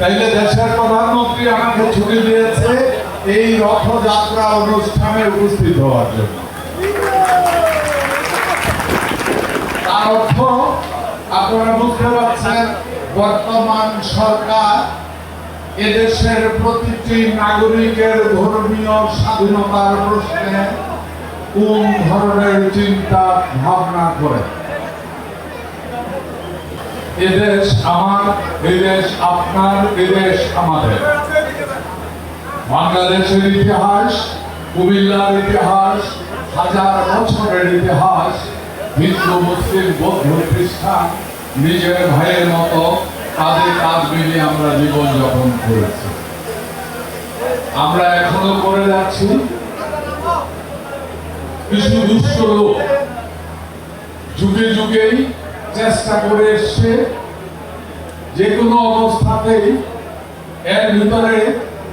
তাইলে দেশের প্রধানমন্ত্রী আমাকে ছুটি দিয়েছে এই রথযাত্রা অনুষ্ঠানে উপস্থিত হওয়ার জন্য। তার অর্থ আপনারা বুঝতে পারছেন, বর্তমান সরকার এদেশের প্রতিটি নাগরিকের ধর্মীয় স্বাধীনতার প্রশ্নে কোন ধরনের চিন্তা ভাবনা করে। এদেশ আমার, এদেশ আপনার, এদেশ আমাদের। বাংলাদেশের ইতিহাস, কুমিল্লার ইতিহাস, হাজার বছরের ইতিহাস। হিন্দু, মুসলিম, বৌদ্ধ, খ্রিস্টান নিজের ভাইয়ের মতো তাদের কাজ মিলিয়ে আমরা জীবন যাপন করেছি, আমরা এখনো করে যাচ্ছি। কিছু দুষ্ট লোক যুগে যুগেই চেষ্টা করে এসছে যে কোনো অবস্থাতেই এর ভিতরে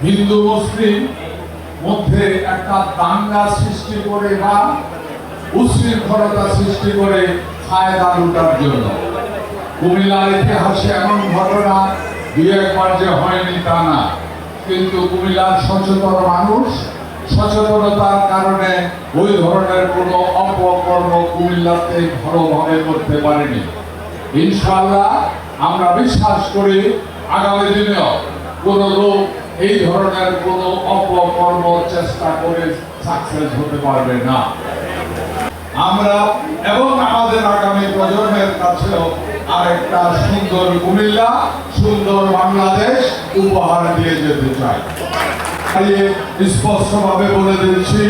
হিন্দু মুসলিম মধ্যে একটা দাঙ্গা সৃষ্টি করে বা উশৃঙ্খলতা সৃষ্টি করে ফায়দা লুটার জন্য। কুমিল্লার ইতিহাসে এমন ঘটনা দুই একবার যে হয়নি তা না, কিন্তু কুমিল্লার সচেতন মানুষ সচেতনতার কারণে ওই ধরনের কোনো অপকর্ম কুমিল্লাতে ভালোভাবে করতে পারেনি। ইনশাআল্লাহ আমরা বিশ্বাস করি আগামী দিনেও কোনো লোক এই ধরনের কোনো অপকর্ম চেষ্টা করে সাকসেস হতে পারবে না। আমরা এবং আমাদের আগামী প্রজন্মের কাছেও আরেকটা সুন্দর কুমিল্লা, সুন্দর বাংলাদেশ উপহার দিয়ে যেতে চাই। স্পষ্টভাবে বলে দিচ্ছি,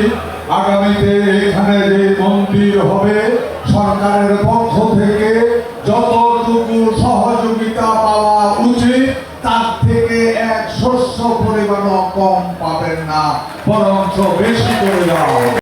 আগামীতে এখানে যে মন্দির হবে সরকারের পক্ষ থেকে যতটুকু সহযোগিতা পাওয়া উচিত তার থেকে 1 শস্য পরিমাণও কম পাবেন না, বরঞ্চ বেশি করে দেওয়া হবে।